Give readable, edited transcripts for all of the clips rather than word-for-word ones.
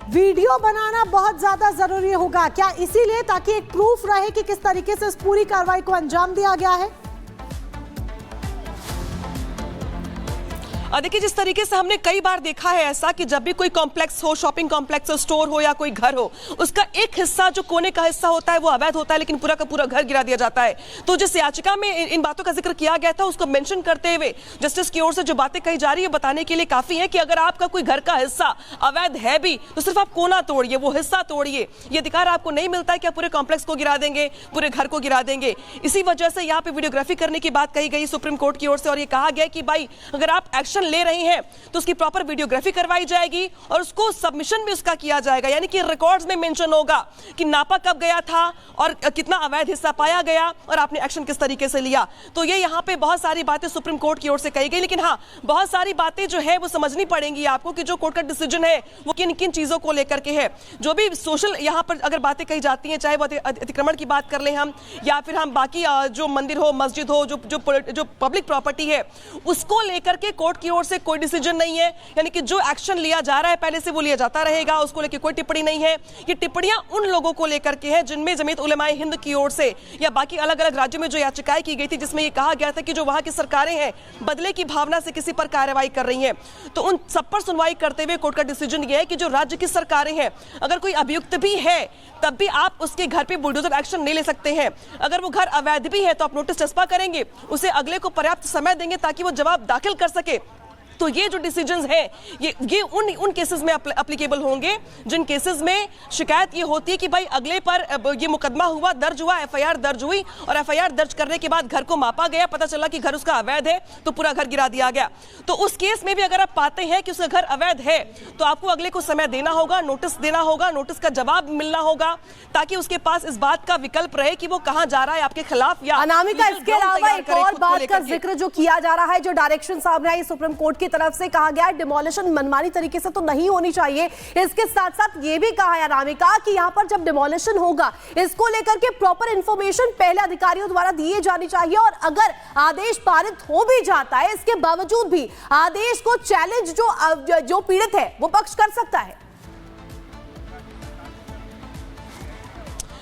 Video बनाना बहुत ज्यादा जरूरी होगा क्या, इसीलिए ताकि एक प्रूफ रहे कि किस तरीके से इस पूरी कार्रवाई को अंजाम दिया गया है? देखिए, जिस तरीके से हमने कई बार देखा है ऐसा कि जब भी कोई कॉम्प्लेक्स हो, शॉपिंग कॉम्प्लेक्स हो, स्टोर हो या कोई घर हो, उसका एक हिस्सा जो कोने का हिस्सा होता है वो अवैध होता है, लेकिन पूरा का पूरा घर गिरा दिया जाता है। तो जिस याचिका में इन बातों का जिक्र किया गया था उसको मेंशन करते हुए जस्टिस की ओर से जो बातें कही जा रही है बताने के लिए काफी है कि अगर आपका कोई घर का हिस्सा अवैध है भी तो सिर्फ आप कोना तोड़िए, वो हिस्सा तोड़िए। ये अधिकार आपको नहीं मिलता है कि आप पूरे कॉम्प्लेक्स को गिरा देंगे, पूरे घर को गिरा देंगे। इसी वजह से यहाँ पे वीडियोग्राफी करने की बात कही गई सुप्रीम कोर्ट की ओर से, और ये कहा गया कि भाई अगर आप एक्शन ले रहे हैं तो उसकी प्रॉपर वीडियोग्राफी करवाई जाएगी और उसको सबमिशन भी उसका किया जाएगा, यानी कि रिकॉर्ड्स में मेंशन होगा कि नापा कब गया था और कितना अवैध हिस्सा पाया गया और आपने एक्शन किस तरीके से लिया। तो ये यहाँ पे बहुत सारी बातें सुप्रीम कोर्ट की ओर से कही गई, लेकिन हाँ, बहुत सारी बातें जो है वो समझनी पड़ेंगी आपको कि जो कोर्ट का डिसीजन है वो किन किन चीजों को लेकर के है। जो भी सोशल यहाँ पर अगर बातें कही जाती हैं, चाहे वो अतिक्रमण की बात कर लें हम या फिर हम बाकी जो मंदिर हो, मस्जिद हो, जो पब्लिक प्रॉपर्टी है, उसको लेकर के कोर्ट की ओर से कोई डिसीजन नहीं है, यानी कि जो एक्शन लिया जा रहा है पहले से वो लिया जाता रहेगा, उसको लेकर कोई टिप्पणी नहीं है। ये टिप्पणियां उन लोगों को लेकर के है जिनमें जमीयत उलेमाए हिंद की ओर से या बाकी अलग अलग राज्यों में जो याचिकाएं की गई थी जिसमें ये कहा गया था कि जो वहां की सरकारें हैं बदले की भावना से किसी पर कार्रवाई कर रही हैं, तो उन सब पर सुनवाई करते हुए कोर्ट का डिसीजन ये है कि जो राज्य की सरकारें हैं अगर कोई अभियुक्त भी है तब भी आप उसके घर पे बुलडोजर एक्शन नहीं ले सकते हैं। अगर वो घर अवैध भी है तो आप नोटिस चस्पा करेंगे, उसे अगले को पर्याप्त समय देंगे ताकि वो जवाब दाखिल कर सके। तो ये जो डिसीजंस है ये उन केसेस में एप्लीकेबल होंगे जिन केसेस में शिकायत ये होती है कि भाई अगले पर ये मुकदमा हुआ, दर्ज हुआ, एफआईआर दर्ज हुई और एफआईआर दर्ज करने के बाद घर को मापा गया, पता चला कि घर उसका अवैध है तो पूरा घर गिरा दिया गया। तो उस केस में भी अगर आप पाते हैं कि उसका घर अवैध है तो आपको अगले को समय देना होगा, नोटिस देना होगा, नोटिस का जवाब मिलना होगा ताकि उसके पास इस बात का विकल्प रहे कि वो कहां जा रहा है आपके खिलाफ। या अनामिका, इसके अलावा एक और बात का जिक्र जो किया जा रहा है, जो डायरेक्शन सामने आई सुप्रीम कोर्ट की तरफ से, कहा गया डिमोलिशन मनमानी तरीके से तो नहीं होनी चाहिए। इसके साथ साथ ये भी कहा है अनामिका कि यहां पर जब डिमोलिशन होगा इसको लेकर के प्रॉपर इंफॉर्मेशन पहले अधिकारियों द्वारा दिए जानी चाहिए, और अगर आदेश पारित हो भी जाता है इसके बावजूद भी आदेश को चैलेंज जो पीड़ित है वो पक्ष कर सकता है।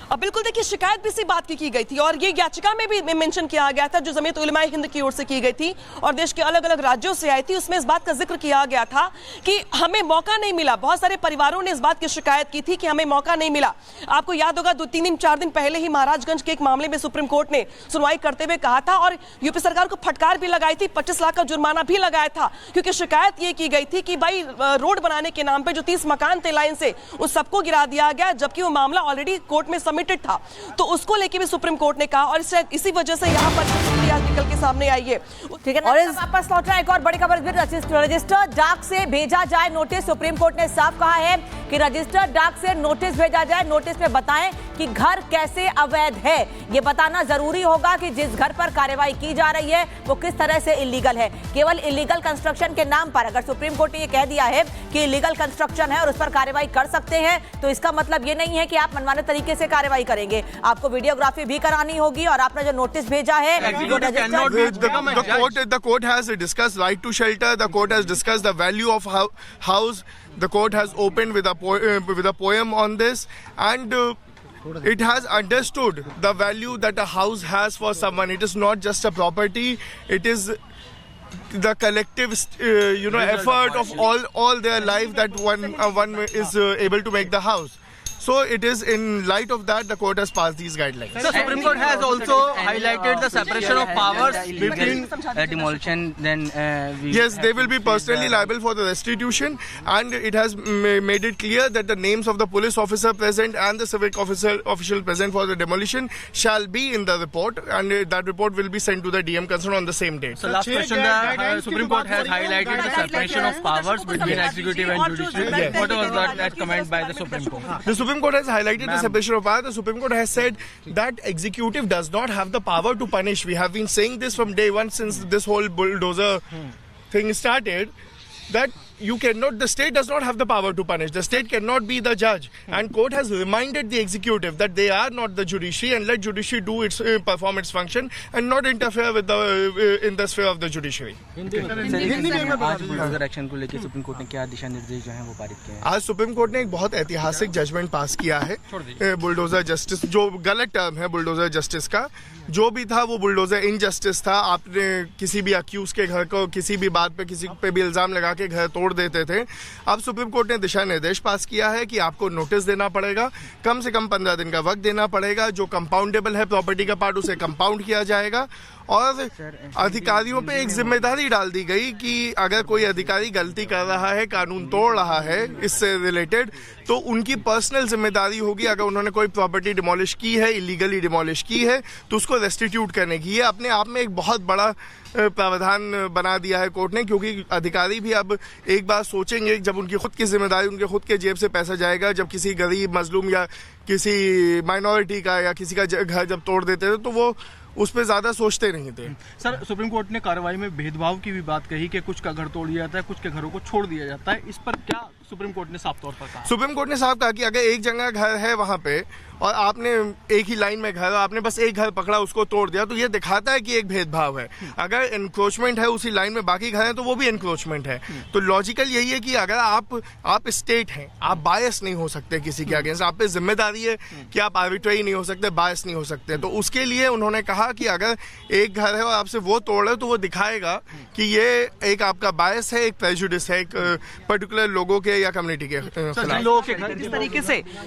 अब बिल्कुल देखिए, शिकायत भी इसी बात की गई थी और ये याचिका में भी मेंशन किया गया था जो जमीयत उलेमाए हिंद की ओर से की गई थी और देश के अलग अलग राज्यों से आई थी। उसमें इस बात का जिक्र किया गया था कि हमें मौका नहीं मिला। बहुत सारे परिवारों ने इस बात की शिकायत की थी कि हमें मौका नहीं मिला। आपको याद होगा 2-3 दिन पहले ही महाराजगंज के एक मामले में सुप्रीम कोर्ट ने सुनवाई करते हुए कहा था और यूपी सरकार को फटकार भी लगाई थी, 25 लाख का जुर्माना भी लगाया था, क्योंकि शिकायत ये की गई थी कि भाई रोड बनाने के नाम पे जो 30 मकान थे लाइन से उस सबको गिरा दिया गया, जबकि वो मामला ऑलरेडी कोर्ट में सबमिटेड था। तो उसको लेके भी सुप्रीम कोर्ट ने कहा और इसी वजह से यहाँ पर निकल के सामने आई है। ठीक है, और वापस लौट रहा है एक और बड़ी खबर, रजिस्टर डाक से भेजा जाए नोटिस। सुप्रीम कोर्ट ने साफ कहा है कि रजिस्टर डाक से नोटिस भेजा जाए, नोटिस में बताएं कि घर कैसे अवैध है। ये बताना जरूरी होगा कि जिस घर पर कार्रवाई की जा रही है वो किस तरह से इलीगल है। केवल इलीगल कंस्ट्रक्शन के नाम पर अगर सुप्रीम कोर्ट ने ये कह दिया है कि इलीगल कंस्ट्रक्शन है और उस पर कार्रवाई कर सकते हैं, तो इसका मतलब ये नहीं है कि आप मनमाने तरीके से कार्रवाई करेंगे। आपको वीडियोग्राफी भी करानी होगी और आपने जो नोटिस भेजा है the court has discussed right to shelter, the court has discussed the value of house, the court has opened with a poem on this, and it has understood the value that a house has for someone. It is not just a property, it is the collective effort of all their life that one is able to make the house. So it is in light of that the court has passed these guidelines. The Supreme Court has also highlighted the separation of powers between demolition. Then yes, they will be personally liable for the restitution, and it has made it clear that the names of the police officer present and the civic official present for the demolition shall be in the report, and that report will be sent to the DM concerned on the same date. So last question, the Supreme Court has highlighted the separation of powers between executive and judiciary. Yes. What was that comment by the Supreme Court? The Supreme Court has highlighted the separation of power. The Supreme Court has said that executive does not have the power to punish. We have been saying this from day one since this whole bulldozer thing started, that the state does not have the power to punish. The state cannot be the judge. And court has reminded the executive that they are not the judiciary, and let judiciary do its perform its function and not interfere with the in the sphere of the judiciary. आज bulldozer action को लेकर supreme court ने क्या दिशा निर्देश जो हैं वो पारित किए हैं? आज सुप्रीम कोर्ट ने एक बहुत ऐतिहासिक जजमेंट पास किया है बुलडोजर जस्टिस, जो गलत टर्म है बुलडोजर जस्टिस का, जो भी था वो बुलडोजर इनजस्टिस था। आपने किसी भी अक्यूज के घर को किसी भी बात पे किसी पे भी इल्जाम लगा के घर तोड़ देते थे। अब सुप्रीम कोर्ट ने दिशा निर्देश पास किया है कि आपको नोटिस देना पड़ेगा, कम से कम 15 दिन का वक्त देना पड़ेगा। जो कंपाउंडेबल है प्रॉपर्टी का पार्ट उसे कंपाउंड किया जाएगा, और अधिकारियों पे एक जिम्मेदारी डाल दी गई कि अगर कोई अधिकारी गलती कर रहा है, कानून तोड़ रहा है इससे रिलेटेड, तो उनकी पर्सनल जिम्मेदारी होगी। अगर उन्होंने कोई प्रॉपर्टी डिमोलिश की है, इलीगली डिमोलिश की है, तो उसको रेस्टिट्यूट करने की। ये अपने आप में एक बहुत बड़ा प्रावधान बना दिया है कोर्ट ने, क्योंकि अधिकारी भी अब एक बार सोचेंगे जब उनकी खुद की जिम्मेदारी, उनके खुद के जेब से पैसा जाएगा। जब किसी गरीब मजलूम या किसी माइनॉरिटी का या किसी का घर जब तोड़ देते थे तो वो उस पर ज्यादा सोचते नहीं थे। सर, सुप्रीम कोर्ट ने कार्रवाई में भेदभाव की भी बात कही कि कुछ का घर तोड़ दिया जाता है, कुछ के घरों को छोड़ दिया जाता है। इस पर क्या सुप्रीम कोर्ट ने साफ तौर पर कहा? सुप्रीम कोर्ट ने साफ कहा कि अगर एक जगह घर है वहां पे और आपने एक ही लाइन में घर, आपने बस एक घर पकड़ा उसको तोड़ दिया, तो ये दिखाता है कि एक भेदभाव है। अगर एनक्रोचमेंट है उसी लाइन में बाकी घर हैं तो वो भी एनक्रोचमेंट है। तो लॉजिकल यही है कि अगर आप स्टेट हैं, आप बायस नहीं हो सकते किसी के अगेंस्ट, आप पे जिम्मेदारी है कि आप आर्बिट्रेरी नहीं हो सकते, बायस नहीं हो सकते। तो उसके लिए उन्होंने कहा कि अगर एक घर है और आपसे वो तोड़ है तो वो दिखाएगा कि ये एक आपका बायस है, एक प्रेजुडिस है, एक पर्टिकुलर लोगों के या कम्युनिटी के खिलाफ।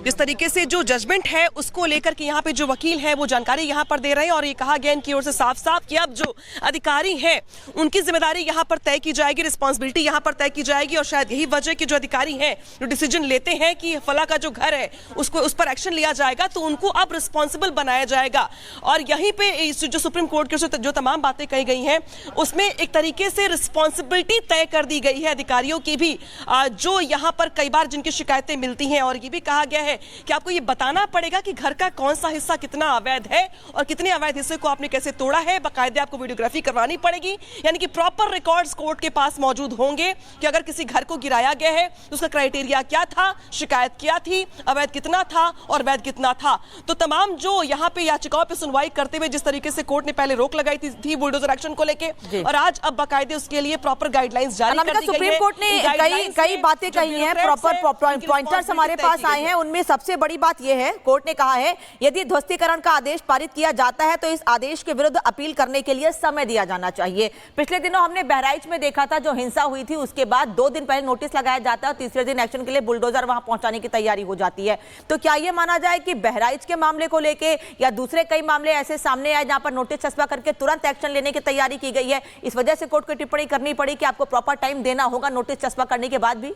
जिस तरीके से जो जजमेंट है उसको लेकर के यहाँ पे जो वकील है वो जानकारी यहाँ पर दे रहे हैं, और ये कहा गया इनकी ओर से साफ साफ कि अब जो अधिकारी हैं उनकी जिम्मेदारी यहाँ पर तय की जाएगी, रिस्पॉन्सिबिलिटी यहाँ पर तय की जाएगी। और शायद यही वजह कि जो अधिकारी हैं जो डिसीजन लेते हैं कि फला का जो घर है उसको उस पर एक्शन लिया जाएगा, तो उनको अब रिस्पॉन्सिबल बनाया जाएगा। और यहीं पे जो सुप्रीम कोर्ट की जो तमाम बातें कही गई हैं उसमें एक तरीके से रिस्पॉन्सिबिलिटी तय कर दी गई है अधिकारियों की भी, जो यहाँ पर कई बार जिनकी शिकायतें मिलती हैं। और ये भी कहा गया है कि आपको ये बताना पड़ेगा कि घर का कौन सा हिस्सा कितना अवैध है और कितने अवैध हिस्से को आपने कैसे तोड़ा है। बाकायदे आपको वीडियोग्राफी करवानी पड़ेगी, यानी कि प्रॉपर रिकॉर्ड्स कोर्ट के पास मौजूद होंगे कि अगर किसी घर को गिराया गया है तो उसका क्राइटेरिया क्या था, शिकायत क्या थी, अवैध कितना था और वैध कितना था। तो तमाम जो यहाँ पे याचिकाओं पे सुनवाई करते हुए जिस तरीके से कोर्ट ने पहले रोक लगाई थी बुलडोजर एक्शन को लेके, और आज अब बाकायदे उसके लिए प्रॉपर गाइडलाइंस जारी कर दी गई है। सुप्रीम कोर्ट ने कई बातें कही हैं, प्रॉपर पॉइंटर्स हमारे पास आए हैं। उनमें सबसे बड़ी बात यह है, कोर्ट ने कहा है यदि ध्वस्तीकरण का आदेश पारित किया जाता है तो इस आदेश के विरुद्ध अपील करने के लिए समय दिया जाना चाहिए। पिछले दिनों हमने बहराइच में देखा था, जो हिंसा हुई थी उसके बाद 2 दिन पहले नोटिस लगाया जाता है और तीसरे दिन एक्शन के लिए बुलडोजर वहां पहुंचाने की तैयारी हो जाती है। तो क्या यह माना जाए कि बहराइच के मामले को लेके या दूसरे कई मामले ऐसे सामने आए जहां पर नोटिस चस्पा करके तुरंत एक्शन लेने की तैयारी की गई है, इस वजह से कोर्ट को टिप्पणी करनी पड़ी कि आपको प्रॉपर टाइम देना होगा नोटिस चस्पा करने के बाद भी?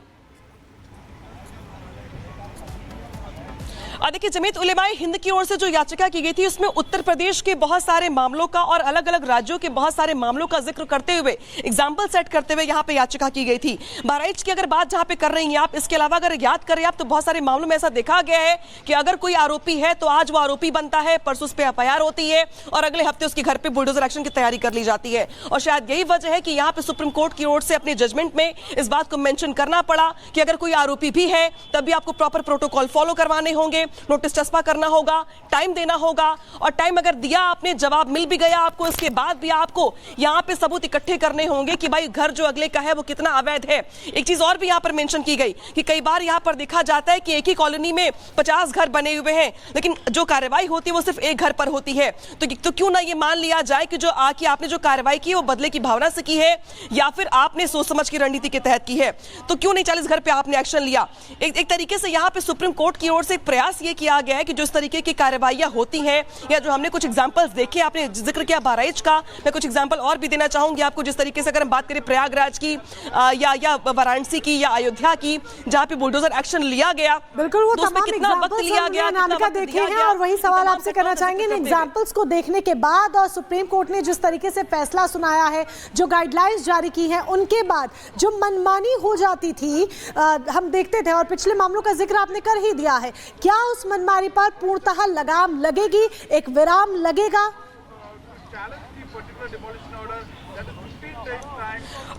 देखिए, जमीयत उलेमाए हिंद की ओर से जो याचिका की गई थी उसमें उत्तर प्रदेश के बहुत सारे मामलों का और अलग अलग राज्यों के बहुत सारे मामलों का जिक्र करते हुए, एग्जाम्पल सेट करते हुए यहाँ पे याचिका की गई थी। बहराइच की अगर बात जहाँ पे कर रही हैं आप, इसके अलावा अगर याद करें आप तो बहुत सारे मामलों में ऐसा देखा गया है कि अगर कोई आरोपी है तो आज वो आरोपी बनता है, परसों उस पर एफआईआर होती है और अगले हफ्ते उसके घर पे बुलडोजर एक्शन की तैयारी कर ली जाती है। और शायद यही वजह है कि यहाँ पे सुप्रीम कोर्ट की ओर से अपने जजमेंट में इस बात को मेंशन करना पड़ा कि अगर कोई आरोपी भी है तब भी आपको प्रॉपर प्रोटोकॉल फॉलो करवाने होंगे, नोटिस चस्पा करना होगा, टाइम देना होगा। और टाइम अगर दिया आपने, जवाब मिल भी गया आपको, इसके बाद भी आपको यहां पे सबूत इकट्ठे करने होंगे कि भाई घर जो अगले का है वो कितना अवैध है। एक चीज और भी यहां पर मेंशन की गई कि कई बार यहां पर देखा जाता है कि एक ही कॉलोनी में 50 घर बने हुए हैं, लेकिन जो कार्रवाई होती है वो सिर्फ एक घर पर होती है। तो क्यों ना ये मान लिया जाए कि जो आपने जो कार्रवाई की वो बदले की भावना से की है या फिर आपने सोच समझ की रणनीति के तहत की है। तो क्यों नहीं 40 घर पे आपने एक्शन लिया? एक तरीके से यहां पे सुप्रीम कोर्ट की ओर से एक प्रयास ये किया गया है कि जो इस तरीके की कार्रवाइयां होती हैं, या जो हमने कुछ एग्जांपल्स देखे, आपने जिक्र किया बहराइच का, मैं कुछ एग्जांपल और भी देना चाहूंगी आपको। जिस तरीके से अगर हम बात करें प्रयागराज की या वाराणसी की या अयोध्या की, जहां पे बुलडोजर एक्शन लिया गया, बिल्कुल वो तमाम कितना वक्त लिया गया, नामिका देखे हैं। और वही सवाल आपसे करना चाहेंगे इन एग्जांपल्स को देखने के बाद और सुप्रीम कोर्ट ने जिस तरीके से फैसला सुनाया है, जो गाइडलाइंस जारी की हैं, उनके बाद जो मनमानी हो जाती थी हम देखते थे, और पिछले मामलों का जिक्र आपने कर ही दिया है, क्या उस मनमानी पर पूर्णतः लगाम लगेगी, एक विराम लगेगा?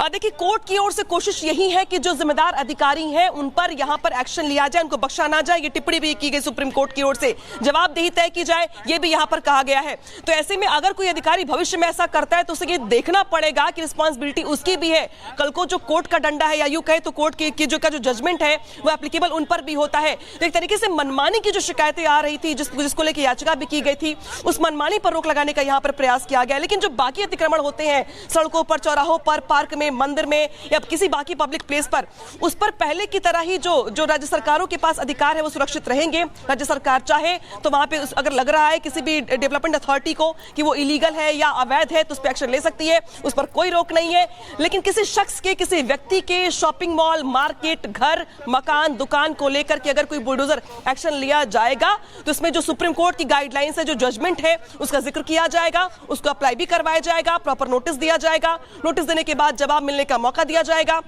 देखिए, कोर्ट की ओर से कोशिश यही है कि जो जिम्मेदार अधिकारी हैं उन पर यहां पर एक्शन लिया जाए, उनको बख्शा ना जाए। ये टिप्पणी भी की गई सुप्रीम कोर्ट की ओर से, जवाबदेही तय की जाए, ये भी यहां पर कहा गया है। तो ऐसे में अगर कोई अधिकारी भविष्य में ऐसा करता है तो उसे ये देखना पड़ेगा कि रिस्पॉन्सिबिलिटी उसकी भी है। कल को जो कोर्ट का डंडा है या यूं कहे तो कोर्ट की जो जजमेंट है वो एप्लीकेबल उन पर भी होता है। तो एक तरीके से मनमानी की जो शिकायतें आ रही थी, जिसको लेकर याचिका भी की गई थी, उस मनमानी पर रोक लगाने का यहां पर प्रयास किया गया। लेकिन जो बाकी अतिक्रमण होते हैं सड़कों पर, चौराहों पर, पार्क में, मंदिर में या किसी बाकी पब्लिक प्लेस पर, उस पर पहले की तरह ही जो राज्य सरकारों के पास अधिकार है वो सुरक्षित रहेंगे। राज्य सरकार चाहे तो वहां पे अगर लग रहा है किसी भी डेवलपमेंट अथॉरिटी को कि वो इलीगल है या अवैध है तो उस पर एक्शन ले सकती है, उस पर कोई रोक नहीं है। लेकिन किसी शख्स के, किसी व्यक्ति के शॉपिंग मॉल, मार्केट, घर, मकान, दुकान को लेकर के अगर कोई बुलडोजर एक्शन लिया जाएगा तो इसमें जो सुप्रीम कोर्ट की गाइडलाइंस है, जो जजमेंट है, उसका जिक्र किया जाएगा, उसको अप्लाई भी करवाया जाएगा, प्रॉपर नोटिस दिया जाएगा। नोटिस देने के बाद जवाब मिलने का मौका दिया जाएगा।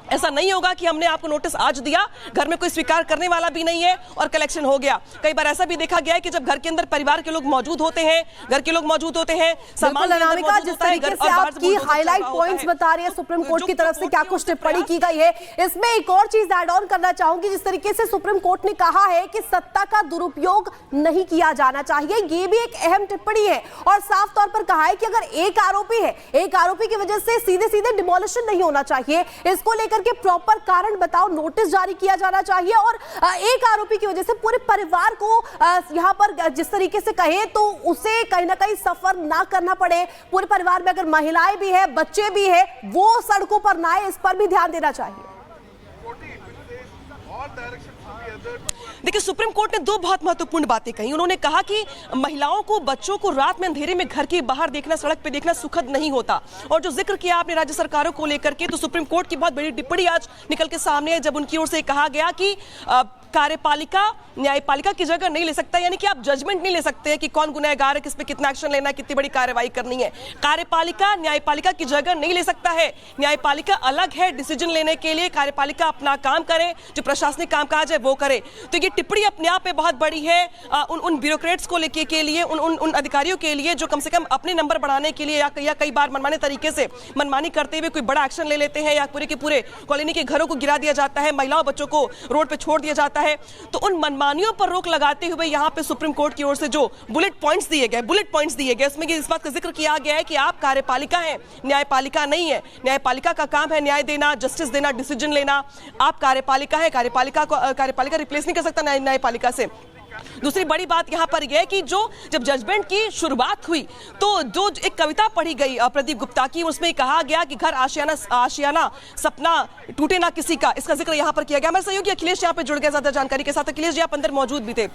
ऐसा नहीं होगा कि हमने आपको नोटिस आज दिया, घर में कोई स्वीकार करने वाला भी नहीं है और कलेक्शन हो गया। कई बार ऐसा भी देखा गया है कि जब घर के अंदर परिवार के लोग मौजूद होते हैं, घर के लोग मौजूद होते हैं, सामान अनामिका, जिस तरीके से आपकी हाईलाइट पॉइंट्स बता रही है सुप्रीम कोर्ट की तरफ से क्या कुछ टिप्पणी की गई है, इसमें एक और चीज ऐड ऑन करना चाहूंगी। जिस तरीके से सुप्रीम कोर्ट ने कहा है कि सत्ता का दुरुपयोग नहीं किया जाना चाहिए, ये भी एक अहम टिप्पणी है और साफ तौर पर कहा है कि अगर एक आरोपी है, एक आरोपी की वजह से सीधे सीधे डिमोलिशन नहीं होना चाहिए। इसको लेकर के प्रॉपर कारण बताओ, नोटिस जारी किया जाना चाहिए और एक आरोपी की वजह से पूरे परिवार को यहां पर जिस तरीके से कहे तो उसे कहीं ना कहीं सफर ना करना पड़े। पूरे परिवार में अगर महिलाएं भी है, बच्चे भी है, वो सड़कों पर ना आए, इस पर भी ध्यान देना चाहिए। देखिए, सुप्रीम कोर्ट ने दो बहुत महत्वपूर्ण बातें कही। उन्होंने कहा कि महिलाओं को, बच्चों को रात में अंधेरे में घर के बाहर देखना, सड़क पे देखना सुखद नहीं होता। और जो जिक्र किया आपने राज्य सरकारों को लेकर के, तो सुप्रीम कोर्ट की बहुत बड़ी टिप्पणी आज निकल के सामने है, जब उनकी ओर से कहा गया कि कार्यपालिका न्यायपालिका की जगह नहीं ले सकता, यानी कि आप जजमेंट नहीं ले सकते हैं कि कौन गुनहगार है, किस पे कितना एक्शन लेना है, कितनी बड़ी कार्रवाई करनी है। कार्यपालिका न्यायपालिका की जगह नहीं ले सकता है। न्यायपालिका अलग है डिसीजन लेने के लिए, कार्यपालिका अपना काम करे, जो प्रशासनिक कामकाज है वो करे। तो ये टिप्पणी अपने आप में बहुत बड़ी है उन ब्यूरोक्रेट्स को लेके के लिए, उन अधिकारियों के लिए जो कम से कम अपने नंबर बढ़ाने के लिए या कई बार मनमाने तरीके से मनमानी करते हुए कोई बड़ा एक्शन ले लेते हैं या पूरे के पूरे कॉलोनी के घरों को गिरा दिया जाता है, महिलाओं बच्चों को रोड पे छोड़ दिया जाता है। तो उन मनमानियों पर रोक लगाते हुए यहां पे सुप्रीम कोर्ट की ओर से जो बुलेट पॉइंट्स दिए गए, उसमें इस बात का जिक्र किया गया है कि आप कार्यपालिका हैं, न्यायपालिका नहीं है। न्यायपालिका का काम है न्याय देना, जस्टिस देना, डिसीजन लेना। आप कार्यपालिका है, कार्यपालिका रिप्लेस नहीं कर सकता न्यायपालिका से। दूसरी बड़ी बात यहां पर यह है कि जब जजमेंट की शुरुआत हुई तो जो एक कविता पढ़ी गई प्रदीप गुप्ता की, उसमें कहा गया कि घर आशियाना सपना टूटे ना किसी का, इसका जिक्र यहां पर किया गया। हमारे सहयोगी अखिलेश यहां पे जुड़ गए ज्यादा जानकारी के साथ। अखिलेश जी, आप अंदर मौजूद भी थे,